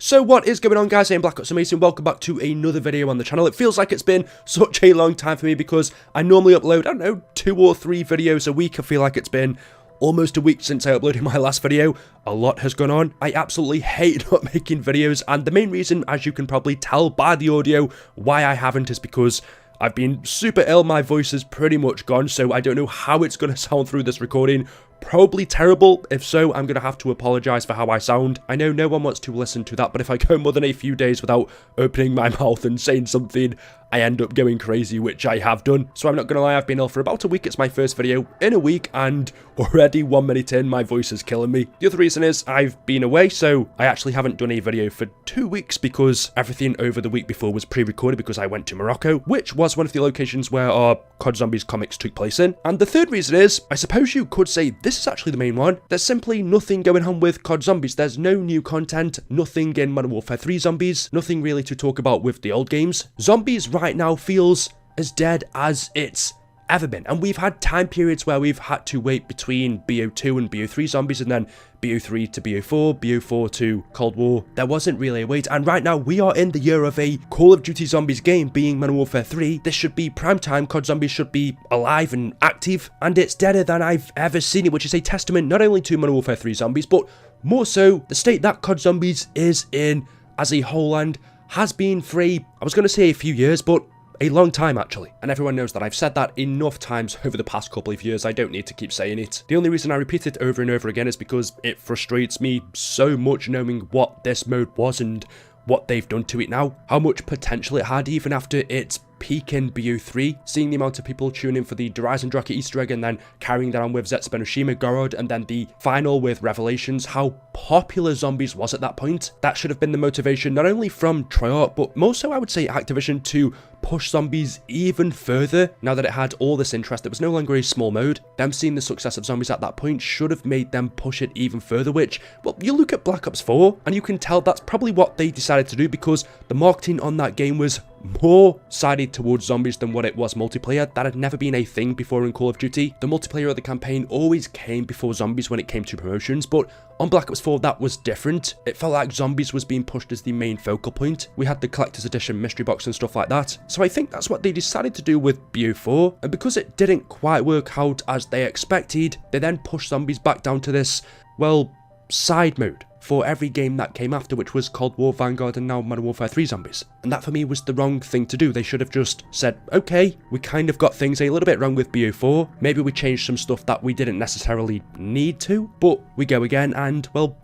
So what is going on, guys? I'm Black Ops Amazing. Welcome back to another video on the channel. It feels like it's been such a long time for me because I normally upload, I don't know, 2 or 3 videos a week. I feel like it's been almost a week since I uploaded my last video. A lot has gone on. I absolutely hate not making videos, and the main reason, as you can probably tell by the audio, why I haven't is because I've been super ill. My voice is pretty much gone, so I don't know how it's going to sound through this recording. Probably terrible. If so, I'm going to have to apologise for how I sound. I know no one wants to listen to that, but if I go more than a few days without opening my mouth and saying something, I end up going crazy, which I have done. So I'm not going to lie, I've been ill for about a week. It's my first video in a week, and already 1 minute in, my voice is killing me. The other reason is I've been away, so I actually haven't done a video for 2 weeks because everything over the week before was pre-recorded because I went to Morocco, which was one of the locations where our COD Zombies comics took place in. And the third reason is, I suppose you could say this is actually the main one. There's simply nothing going on with COD Zombies. There's no new content, nothing in Modern Warfare 3 Zombies, nothing really to talk about with the old games. Zombies right now feels as dead as it's ever been, and we've had time periods where we've had to wait between BO2 and BO3 Zombies, and then BO3 to BO4, BO4 to Cold War. There wasn't really a wait, and right now we are in the year of a Call of Duty Zombies game being Modern Warfare 3. This should be prime time. COD Zombies should be alive and active, and it's deader than I've ever seen it, which is a testament not only to Modern Warfare 3 Zombies, but more so the state that COD Zombies is in as a whole, and has been for I was going to say a few years, but a long time actually. And everyone knows that I've said that enough times over the past couple of years. I don't need to keep saying it. The only reason I repeat it over and over again is because it frustrates me so much knowing what this mode was and what they've done to it now. How much potential it had even after its peak in BO3, seeing the amount of people tuning in for the Horizon Rocket Easter egg and then carrying that on with Zetsuben Oshima Gorod, and then the final with Revelations, how popular Zombies was at that point. That should have been the motivation not only from Treyarch, but more so I would say Activision, to push Zombies even further. Now that it had all this interest, it was no longer a small mode. Them seeing the success of Zombies at that point should have made them push it even further, which, well, you look at Black Ops 4 and you can tell that's probably what they decided to do, because the marketing on that game was more sided towards Zombies than what it was multiplayer. That had never been a thing before in Call of Duty. The multiplayer of the campaign always came before Zombies when it came to promotions, but on Black Ops 4 that was different. It felt like Zombies was being pushed as the main focal point. We had the collector's edition mystery box and stuff like that. So I think that's what they decided to do with BO4, and because it didn't quite work out as they expected, they then pushed Zombies back down to this, well, side mode for every game that came after, which was Cold War, Vanguard, and now Modern Warfare 3 Zombies. And that for me was the wrong thing to do. They should have just said, okay, we kind of got things a little bit wrong with BO4. Maybe we changed some stuff that we didn't necessarily need to, but we go again, and well,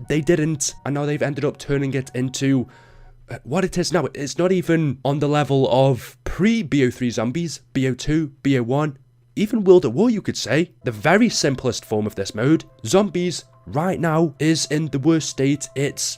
they didn't. And now they've ended up turning it into what it is now. It's not even on the level of pre-BO3 Zombies, BO2, BO1, even World at War, you could say. The very simplest form of this mode. Zombies right now is in the worst state it's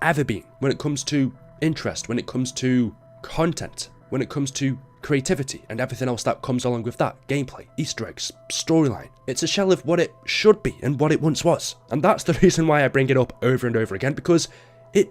ever been when it comes to interest, when it comes to content, when it comes to creativity and everything else that comes along with that. Gameplay, Easter eggs, storyline. It's a shell of what it should be and what it once was. And that's the reason why I bring it up over and over again, because I'm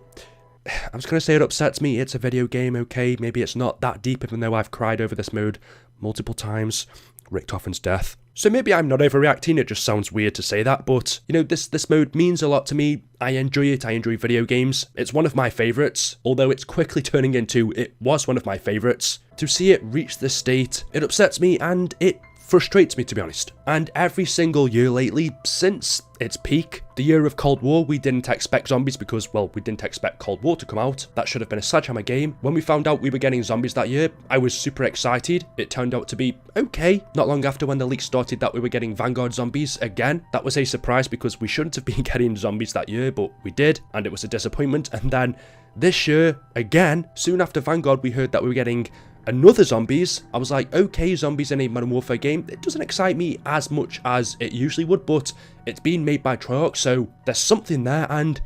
just going to say it upsets me. It's a video game, okay, maybe it's not that deep, even though I've cried over this mode multiple times. Richtofen's death. So maybe I'm not overreacting, it just sounds weird to say that, but, you know, this mode means a lot to me. I enjoy it, I enjoy video games. It's one of my favourites, although it's quickly turning into it was one of my favourites. To see it reach this state, it upsets me and it frustrates me, to be honest. And every single year lately, since its peak, the year of Cold War, we didn't expect Zombies because, well, we didn't expect Cold War to come out. That should have been a Sledgehammer game. When we found out we were getting Zombies that year, I was super excited. It turned out to be okay. Not long after when the leak started that we were getting Vanguard Zombies again, that was a surprise because we shouldn't have been getting Zombies that year, but we did, and it was a disappointment. And then this year, again, soon after Vanguard, we heard that we were getting another Zombies. I was like, okay, Zombies in a Modern Warfare game. It doesn't excite me as much as it usually would, but it's being made by Treyarch, so there's something there, and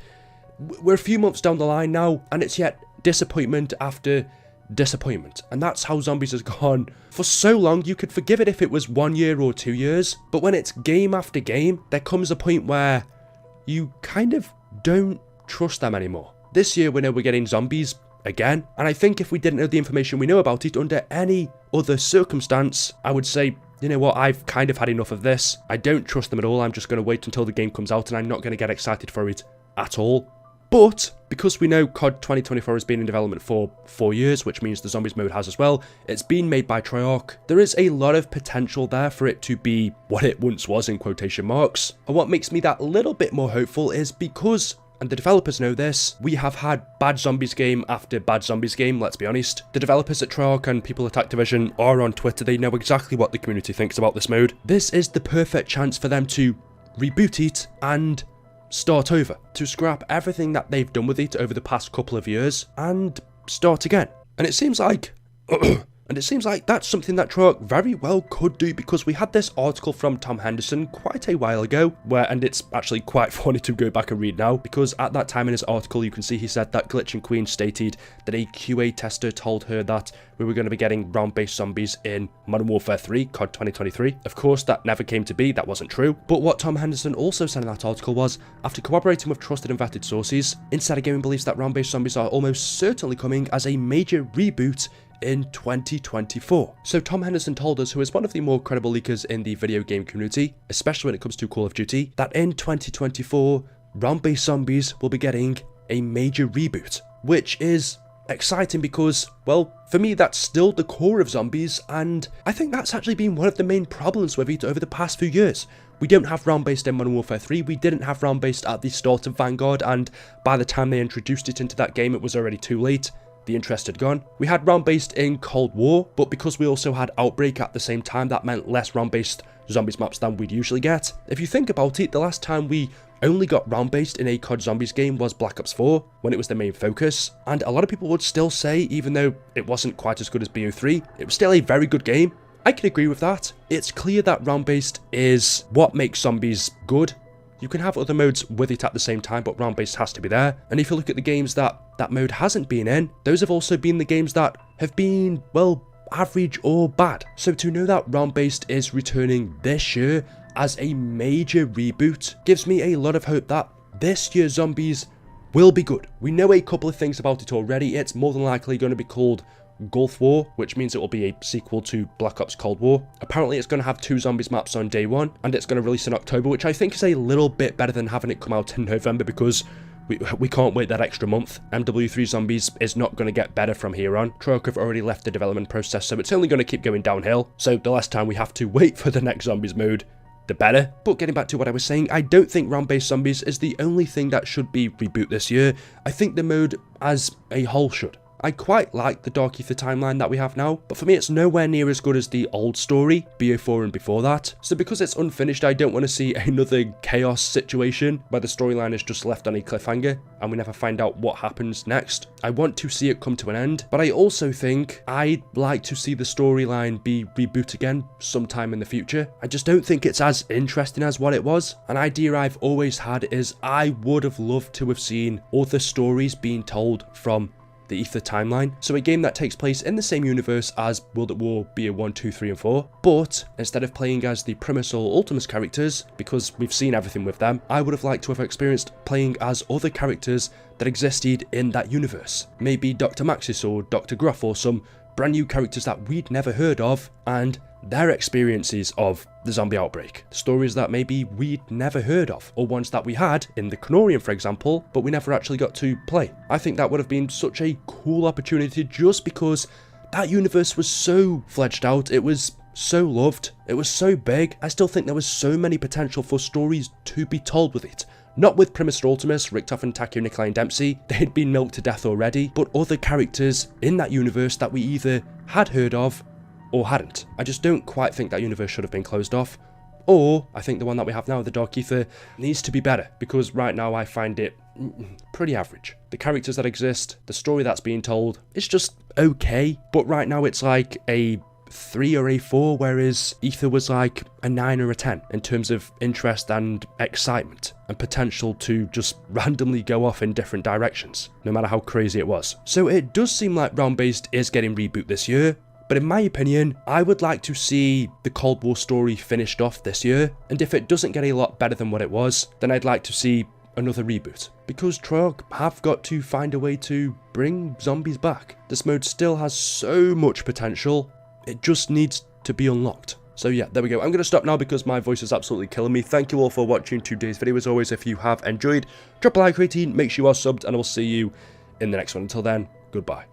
we're a few months down the line now, and it's yet disappointment after disappointment. And that's how Zombies has gone for so long. You could forgive it if it was 1 year or 2 years, but when it's game after game, there comes a point where you kind of don't trust them anymore. This year we know we're getting Zombies again, and I think if we didn't know the information we know about it under any other circumstance, I would say, you know what, I've kind of had enough of this. I don't trust them at all. I'm just going to wait until the game comes out, and I'm not going to get excited for it at all. But because we know COD 2024 has been in development for 4 years, which means the Zombies mode has as well, it's been made by Treyarch, there is a lot of potential there for it to be what it once was in quotation marks. And what makes me that little bit more hopeful is because, and the developers know this, we have had bad Zombies game after bad Zombies game, let's be honest. The developers at Treyarch and people at Activision are on Twitter, they know exactly what the community thinks about this mode. This is the perfect chance for them to reboot it and start over, to scrap everything that they've done with it over the past couple of years and start again. And it seems like that's something that Treyarch very well could do, because we had this article from Tom Henderson quite a while ago, and it's actually quite funny to go back and read now, because at that time in his article you can see he said that Glitch and Queen stated that a QA tester told her that we were going to be getting round-based zombies in Modern Warfare 3, COD 2023. Of course, that never came to be, that wasn't true. But what Tom Henderson also said in that article was, after cooperating with trusted and vetted sources, Insider Gaming believes that round-based zombies are almost certainly coming as a major reboot in 2024. So Tom Henderson told us, who is one of the more credible leakers in the video game community, especially when it comes to Call of Duty, that in 2024, round-based zombies will be getting a major reboot, which is exciting because, well, for me that's still the core of zombies, and I think that's actually been one of the main problems with it over the past few years. We don't have round-based in Modern Warfare 3, we didn't have round-based at the start of Vanguard, and by the time they introduced it into that game it was already too late. The interest had gone. We had round-based in Cold War, but because we also had Outbreak at the same time, that meant less round-based zombies maps than we'd usually get. If you think about it, the last time we only got round-based in a COD Zombies game was Black Ops 4, when it was the main focus, and a lot of people would still say, even though it wasn't quite as good as BO3, it was still a very good game. I can agree with that. It's clear that round-based is what makes zombies good. You can have other modes with it at the same time, but round-based has to be there. And if you look at the games that mode hasn't been in, those have also been the games that have been, well, average or bad. So to know that round-based is returning this year as a major reboot gives me a lot of hope that this year's zombies will be good. We know a couple of things about it already. It's more than likely going to be called Gulf War, which means it will be a sequel to Black Ops Cold War. Apparently it's going to have 2 zombies maps on day 1, and it's going to release in October, which I think is a little bit better than having it come out in November, because we can't wait that extra month. MW3 Zombies is not going to get better from here on. Treyarch have already left the development process, so it's only going to keep going downhill. So the less time we have to wait for the next zombies mode, the better. But getting back to what I was saying, I don't think round-based zombies is the only thing that should be reboot this year. I think the mode as a whole should. I quite like the Dark Ether timeline that we have now, but for me it's nowhere near as good as the old story, BO4 and before that. So because it's unfinished, I don't want to see another chaos situation where the storyline is just left on a cliffhanger and we never find out what happens next. I want to see it come to an end, but I also think I'd like to see the storyline be rebooted again sometime in the future. I just don't think it's as interesting as what it was. An idea I've always had is I would have loved to have seen other stories being told from the Ether timeline. So a game that takes place in the same universe as World at War BO1, 2, 3 and 4, but instead of playing as the Primus or Ultimus characters, because we've seen everything with them, I would have liked to have experienced playing as other characters that existed in that universe. Maybe Dr. Maxis or Dr. Gruff or some brand new characters that we'd never heard of, and their experiences of the zombie outbreak. Stories that maybe we'd never heard of, or ones that we had in the Canorium, for example, but we never actually got to play. I think that would have been such a cool opportunity just because that universe was so fledged out, it was so loved, it was so big. I still think there was so many potential for stories to be told with it. Not with Primus or Ultimus, Richtoff and Takeo Nikolai and Dempsey, they'd been milked to death already, but other characters in that universe that we either had heard of or hadn't. I just don't quite think that universe should have been closed off, or I think the one that we have now, the Dark Ether, needs to be better, because right now I find it pretty average. The characters that exist, the story that's being told, it's just okay, but right now it's like a 3 or a 4, whereas Ether was like a 9 or a 10 in terms of interest and excitement and potential to just randomly go off in different directions, no matter how crazy it was. So it does seem like round-based is getting reboot this year, but in my opinion, I would like to see the Cold War story finished off this year, and if it doesn't get a lot better than what it was, then I'd like to see another reboot, because Treyarch have got to find a way to bring zombies back. This mode still has so much potential, it just needs to be unlocked. So yeah, there we go. I'm going to stop now because my voice is absolutely killing me. Thank you all for watching today's video. As always, if you have enjoyed, drop a like rating, make sure you are subbed, and I will see you in the next one. Until then, goodbye.